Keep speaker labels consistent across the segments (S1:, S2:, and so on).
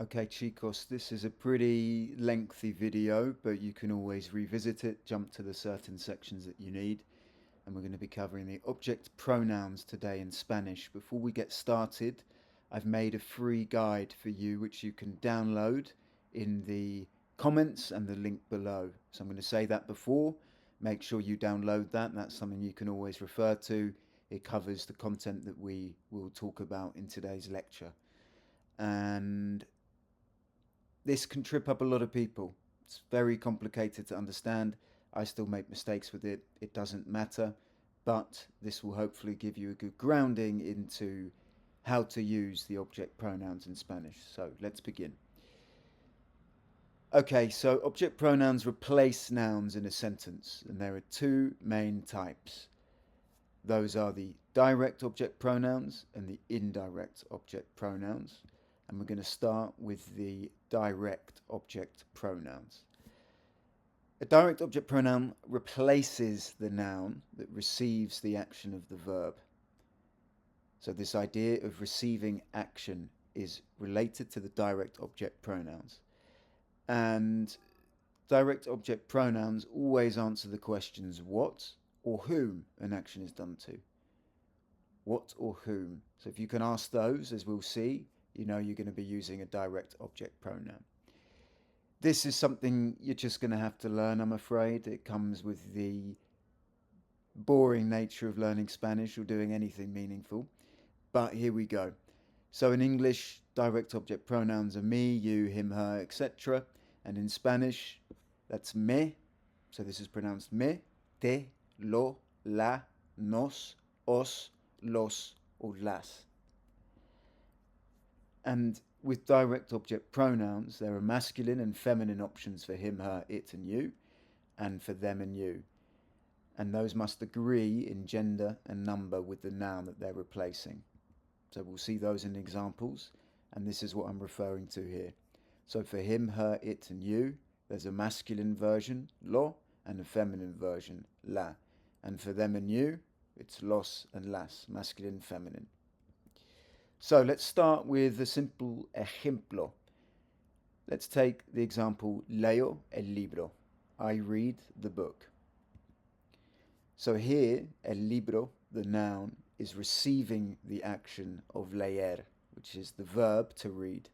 S1: Okay, chicos, this is a pretty lengthy video, but you can always revisit it, jump to the certain sections that you need. And we're going to be covering the object pronouns today in Spanish. Before we get started, I've made a free guide for you, which you can download in the comments and the link below. So I'm going to say that before. Make sure you download that. That's something you can always refer to. It covers the content that we will talk about in today's lecture. And this can trip up a lot of people. It's very complicated to understand. I still make mistakes with it. It doesn't matter. But this will hopefully give you a good grounding into how to use the object pronouns in Spanish. So let's begin. Okay, so object pronouns replace nouns in a sentence, and there are two main types. Those are the direct object pronouns and the indirect object pronouns. And we're going to start with the direct object pronouns. A direct object pronoun replaces the noun that receives the action of the verb. So this idea of receiving action is related to the direct object pronouns. And direct object pronouns always answer the questions what or whom an action is done to. What or whom. So if you can ask those, as we'll see, you know you're going to be using a direct object pronoun. This is something you're just going to have to learn, I'm afraid. It comes with the boring nature of learning Spanish or doing anything meaningful. But here we go. So in English, direct object pronouns are me, you, him, her, etc. And in Spanish, that's me. So this is pronounced me, te, lo, la, nos, os, los, or las. And with direct object pronouns, there are masculine and feminine options for him, her, it, and you, and for them and you. And those must agree in gender and number with the noun that they're replacing. So we'll see those in examples, and this is what I'm referring to here. So for him, her, it, and you, there's a masculine version, lo, and a feminine version, la. And for them and you, it's los and las, masculine, feminine. So let's start with a simple ejemplo. Let's take the example, leo el libro. I read the book. So here, el libro, the noun, is receiving the action of leer, which is the verb to read.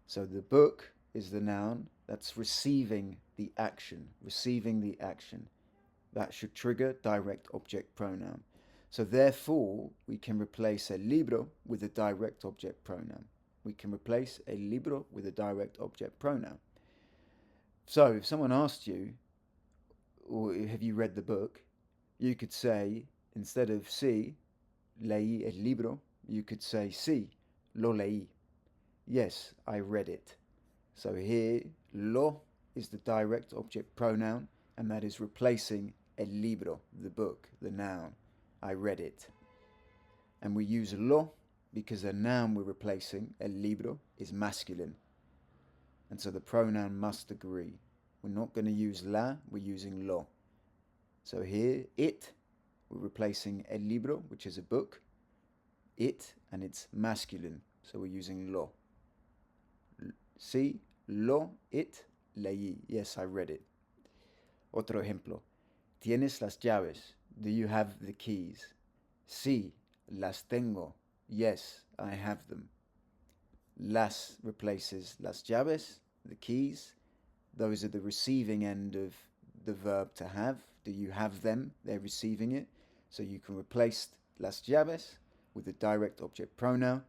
S1: So the book is the noun that's receiving the action, That should trigger direct object pronoun. So therefore, we can replace el libro with a direct object pronoun. We can replace el libro with a direct object pronoun. So if someone asked you, or have you read the book, you could say, instead of sí, leí el libro, you could say sí, lo leí. Yes, I read it. So here, lo is the direct object pronoun, and that is replacing el libro, the book, the noun. I read it. And we use lo because the noun we're replacing, el libro, is masculine. And so the pronoun must agree. We're not going to use la, we're using lo. So here, it, we're replacing el libro, which is a book. It, and it's masculine, so we're using lo. Sí, lo, it, leí. Yes, I read it. Otro ejemplo. ¿Tienes las llaves? Do you have the keys? Sí, las tengo. Yes, I have them. Las replaces las llaves, the keys. Those are the receiving end of the verb to have. Do you have them? They're receiving it. So you can replace las llaves with a direct object pronoun.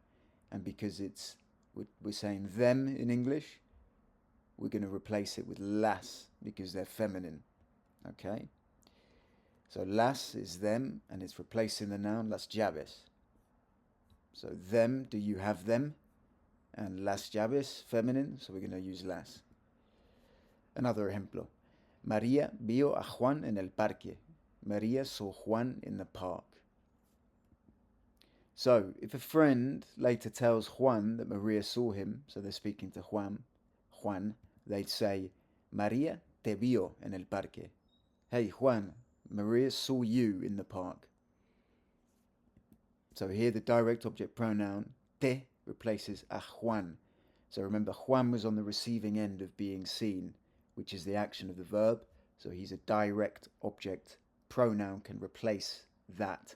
S1: And because we're saying them in English, we're going to replace it with las because they're feminine. Okay? So las is them, and it's replacing the noun las llaves. So them, do you have them? And las llaves, feminine, so we're going to use las. Another ejemplo. María vio a Juan en el parque. María saw Juan in the park. So if a friend later tells Juan that Maria saw him, so they're speaking to Juan, they'd say, María te vio en el parque. Hey Juan, Maria saw you in the park. So here the direct object pronoun te replaces a Juan. So remember, Juan was on the receiving end of being seen, which is the action of the verb. So he's a direct object pronoun, can replace that.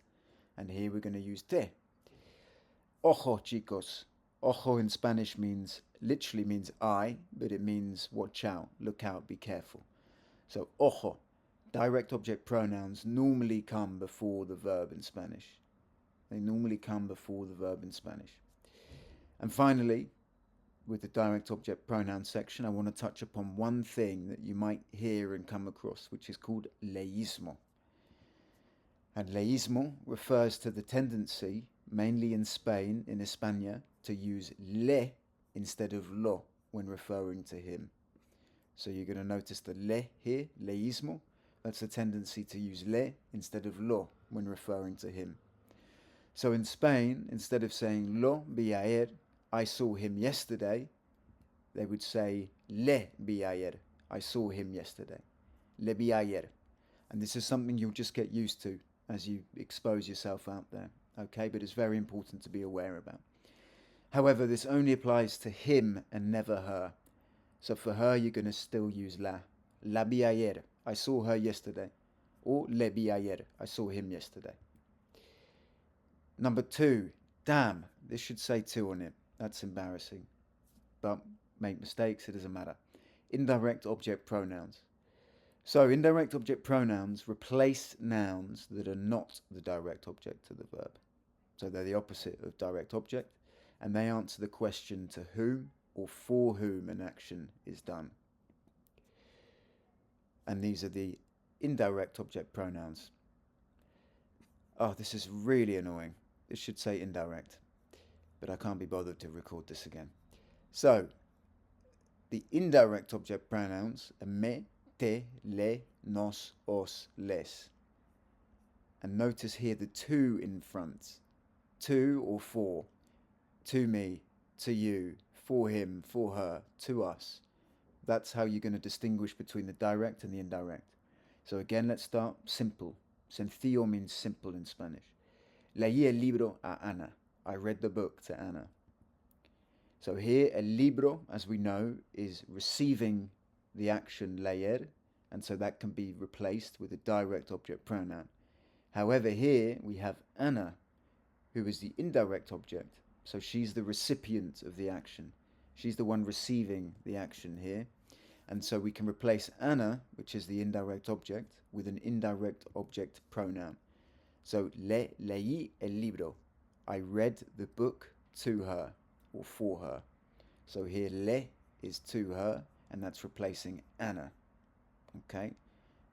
S1: And here we're going to use te. Ojo, chicos. Ojo in Spanish literally means eye, but it means watch out, look out, be careful. So ojo, direct object pronouns normally come before the verb in Spanish. They normally come before the verb in Spanish. And finally, with the direct object pronoun section, I want to touch upon one thing that you might hear and come across, which is called leísmo. And leísmo refers to the tendency, mainly in Spain, in España, to use le instead of lo when referring to him. So you're going to notice the le here, leísmo. That's a tendency to use le instead of lo when referring to him. So in Spain, instead of saying lo vi ayer, I saw him yesterday, they would say le vi ayer, I saw him yesterday. Le vi ayer. And this is something you'll just get used to as you expose yourself out there. Okay, but it's very important to be aware about. However, this only applies to him and never her. So for her, you're going to still use la. La vi ayer, I saw her yesterday. Or le vi ayer, I saw him yesterday. Number 2, damn. This should say 2 on it. That's embarrassing. But make mistakes, it doesn't matter. Indirect object pronouns. So indirect object pronouns replace nouns that are not the direct object of the verb. So they're the opposite of direct object, and they answer the question to whom or for whom an action is done. And these are the indirect object pronouns. Oh, this is really annoying. This should say indirect, but I can't be bothered to record this again. So, the indirect object pronouns are me, te, le, nos, os, les. And notice here the to in front. To or for. To me, to you, for him, for her, to us. That's how you're going to distinguish between the direct and the indirect. So again, let's start simple. Sencillo means simple in Spanish. Leí el libro a Ana. I read the book to Anna. So here, el libro, as we know, is receiving the action leer, and so that can be replaced with a direct object pronoun. However, here we have Anna, who is the indirect object. So she's the recipient of the action. She's the one receiving the action here. And so we can replace Anna, which is the indirect object, with an indirect object pronoun. So leí el libro. I read the book to her or for her. So here le is to her, and that's replacing Anna. Okay?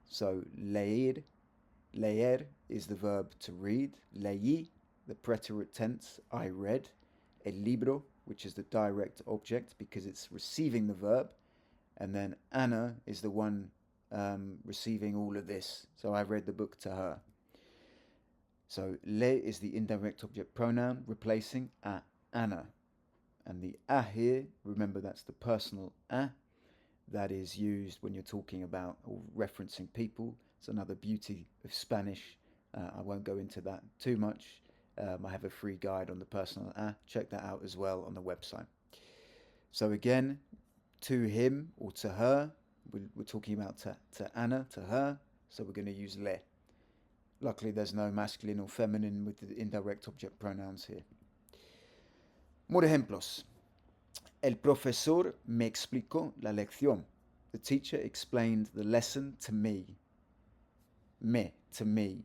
S1: So leer is the verb to read. Leí, the preterite tense, I read. El libro, which is the direct object because it's receiving the verb. And then Anna is the one receiving all of this. So I read the book to her. So le is the indirect object pronoun replacing a Anna. And the a here, remember that's the personal a. That is used when you're talking about or referencing people. It's another beauty of Spanish. I won't go into that too much. I have a free guide on the personal a. Check that out as well on the website. So again, to him or to her, we're talking about to Anna, to her. So we're going to use le. Luckily, there's no masculine or feminine with the indirect object pronouns here. More ejemplos. El profesor me explicó la lección. The teacher explained the lesson to me. Me, to me.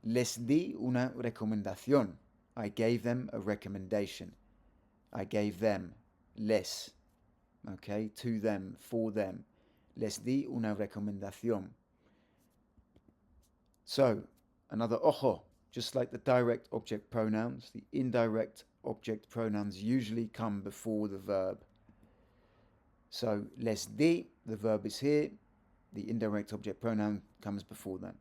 S1: Les di una recomendación. I gave them a recommendation. I gave them. Les. Okay, to them, for them. Les di una recomendación. So, another ojo. Just like the direct object pronouns, the indirect object pronouns usually come before the verb. So, les di, the verb is here. The indirect object pronoun comes before that.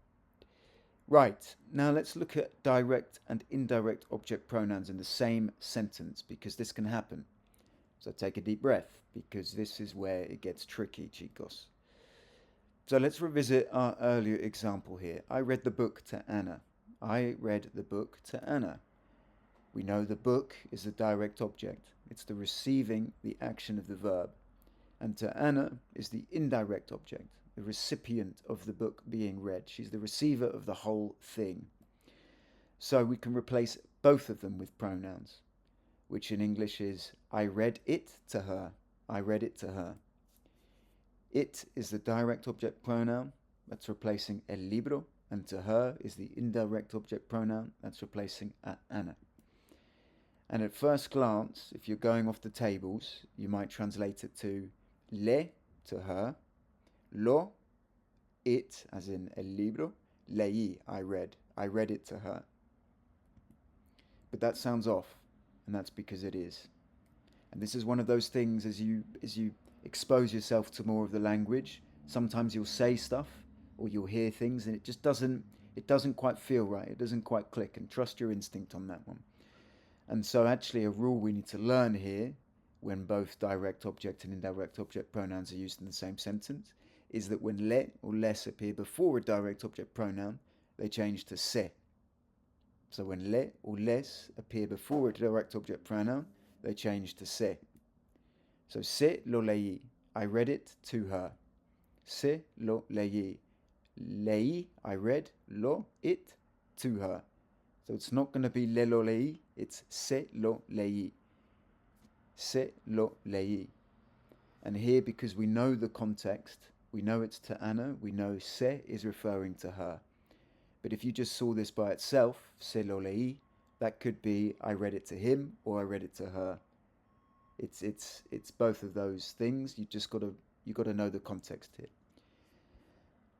S1: Right, now let's look at direct and indirect object pronouns in the same sentence, because this can happen. So take a deep breath, because this is where it gets tricky, chicos. So let's revisit our earlier example here. I read the book to Anna. I read the book to Anna. We know the book is the direct object. It's the receiving the action of the verb. And to Anna is the indirect object, the recipient of the book being read. She's the receiver of the whole thing. So we can replace both of them with pronouns, which in English is I read it to her. I read it to her. It is the direct object pronoun. That's replacing el libro. And to her is the indirect object pronoun. That's replacing a Anna. And at first glance, if you're going off the tables, you might translate it to le, to her, lo, it, as in el libro, leí, I read it to her. But that sounds off, and that's because it is. And this is one of those things as you expose yourself to more of the language, sometimes you'll say stuff or you'll hear things and it just doesn't quite feel right, it doesn't quite click, and trust your instinct on that one. And so actually a rule we need to learn here when both direct object and indirect object pronouns are used in the same sentence is that when le or les appear before a direct object pronoun, they change to se. So when le or les appear before a direct object pronoun, they change to se. So se lo leí, I read it to her. Se lo leí. Leí, I read, lo, it, to her. So it's not going to be le lo leí, it's se lo leí. Se lo leí. And here, because we know the context, we know it's to Anna, we know se is referring to her. But if you just saw this by itself, se lo leí, that could be I read it to him or I read it to her. It's both of those things. You got to know the context here.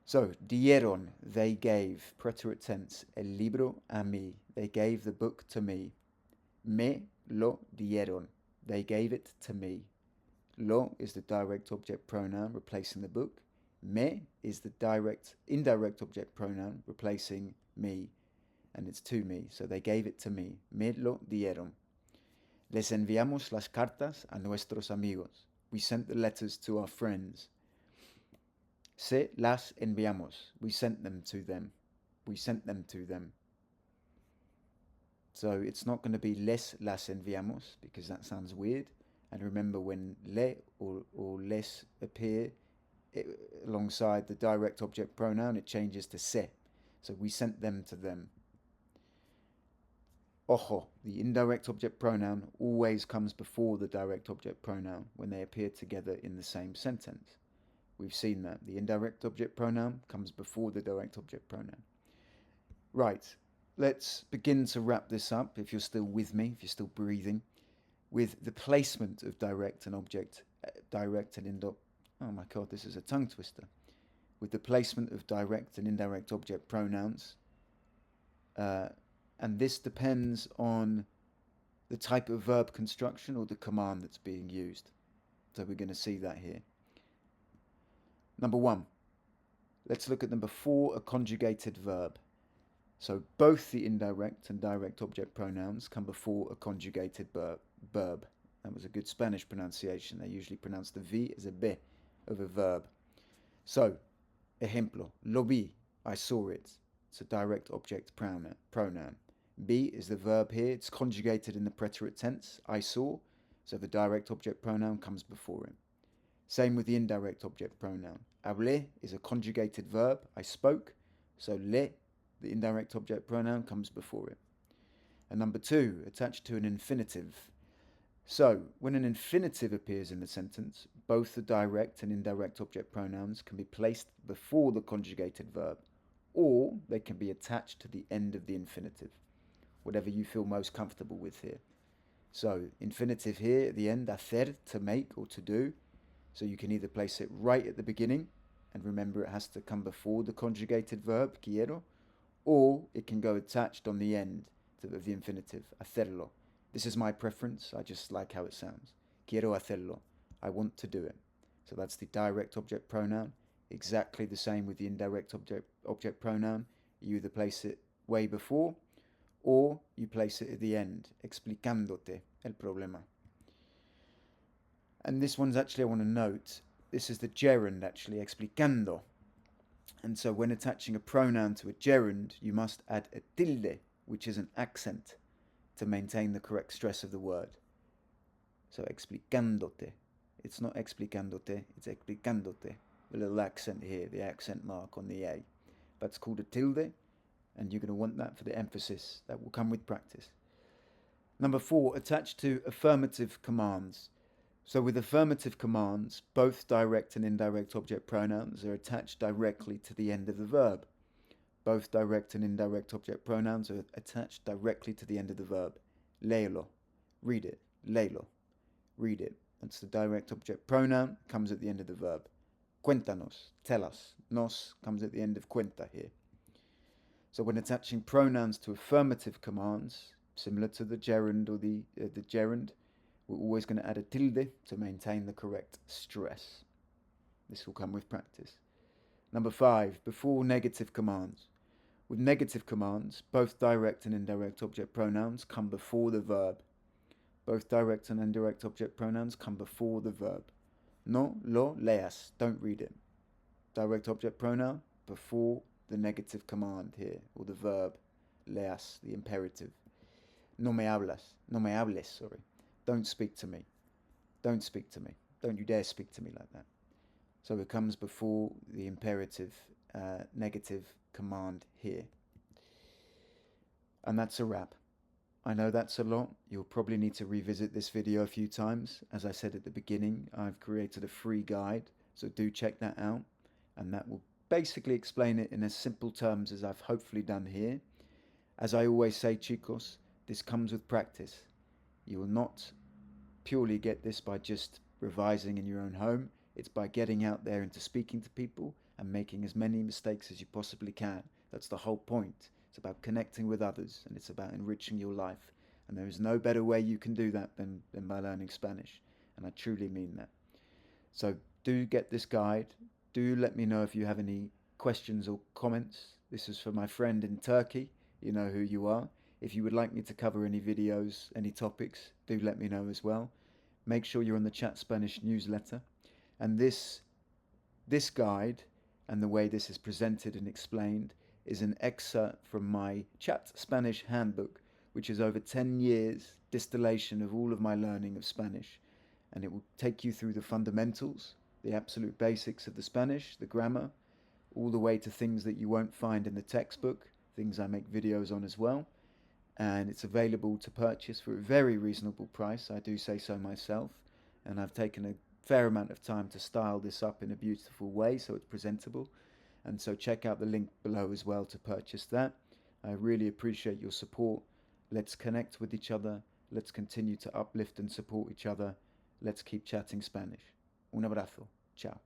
S1: So, dieron, they gave, preterite tense, el libro a mí, they gave the book to me. Me lo dieron, they gave it to me. Lo is the direct object pronoun replacing the book. Me is the indirect object pronoun replacing me, and it's to me, so they gave it to me. Me lo dieron. Les enviamos las cartas a nuestros amigos. We sent the letters to our friends. Se las enviamos. We sent them to them. We sent them to them. So it's not going to be les las enviamos because that sounds weird. And remember, when le or les appear alongside the direct object pronoun, it changes to se. So we sent them to them. Ojo, the indirect object pronoun always comes before the direct object pronoun when they appear together in the same sentence. We've seen that. The indirect object pronoun comes before the direct object pronoun. Right, let's begin to wrap this up, if you're still with me, if you're still breathing, with the placement of direct and oh my god, this is a tongue twister. With the placement of direct and indirect object pronouns. And this depends on the type of verb construction or the command that's being used. So we're going to see that here. Number one, let's look at them before a conjugated verb. So both the indirect and direct object pronouns come before a conjugated verb. That was a good Spanish pronunciation. They usually pronounce the V as a B of a verb. So, ejemplo, lo vi, I saw it. It's a direct object pronoun. Be is the verb here. It's conjugated in the preterite tense, I saw. So the direct object pronoun comes before it. Same with the indirect object pronoun. Hablé is a conjugated verb, I spoke. So le, the indirect object pronoun, comes before it. And number two, attached to an infinitive. So when an infinitive appears in the sentence, both the direct and indirect object pronouns can be placed before the conjugated verb, or they can be attached to the end of the infinitive, whatever you feel most comfortable with here. So infinitive here at the end, hacer, to make or to do. So you can either place it right at the beginning, and remember it has to come before the conjugated verb, quiero, or it can go attached on the end of the infinitive, hacerlo. This is my preference, I just like how it sounds. Quiero hacerlo, I want to do it. So that's the direct object pronoun, exactly the same with the indirect object pronoun. You either place it way before, or you place it at the end, explicándote el problema. And this one's actually, I want to note, this is the gerund actually, explicando. And so when attaching a pronoun to a gerund, you must add a tilde, which is an accent, to maintain the correct stress of the word. So explicándote. It's not explicándote, it's explicándote. The little accent here, the accent mark on the A. That's called a tilde, and you're going to want that for the emphasis. That will come with practice. Number 4, attached to affirmative commands. So with affirmative commands, both direct and indirect object pronouns are attached directly to the end of the verb. Both direct and indirect object pronouns are attached directly to the end of the verb. Léelo, read it. Léelo, read it. That's the direct object pronoun, comes at the end of the verb. Cuéntanos, tell us. Nos comes at the end of cuenta here. So when attaching pronouns to affirmative commands, similar to the gerund or the gerund, we're always going to add a tilde to maintain the correct stress. This will come with practice. Number 5, before negative commands. With negative commands, both direct and indirect object pronouns come before the verb. Both direct and indirect object pronouns come before the verb. No lo leas, don't read it. Direct object pronoun before the negative command here, or the verb, leas, the imperative. No me hables, sorry. Don't speak to me. Don't speak to me. Don't you dare speak to me like that. So it comes before the imperative negative command here. And that's a wrap. I know that's a lot. You'll probably need to revisit this video a few times. As I said at the beginning, I've created a free guide, so do check that out. And that will basically explain it in as simple terms as I've hopefully done here. As I always say, chicos, this comes with practice. You will not purely get this by just revising in your own home. It's by getting out there into speaking to people and making as many mistakes as you possibly can. That's the whole point. It's about connecting with others, and it's about enriching your life. And there is no better way you can do that than by learning Spanish. And I truly mean that. So do get this guide. Do let me know if you have any questions or comments. This is for my friend in Turkey. You know who you are. If you would like me to cover any videos, any topics, do let me know as well. Make sure you're on the Chat Spanish newsletter. And this guide and the way this is presented and explained is an excerpt from my Chat Spanish handbook, which is over 10 years distillation of all of my learning of Spanish. And it will take you through the fundamentals, the absolute basics of the Spanish, the grammar, all the way to things that you won't find in the textbook, things I make videos on as well. And it's available to purchase for a very reasonable price, I do say so myself. And I've taken a fair amount of time to style this up in a beautiful way so it's presentable. And so check out the link below as well to purchase that. I really appreciate your support. Let's connect with each other. Let's continue to uplift and support each other. Let's keep chatting Spanish. Un abrazo. Ciao.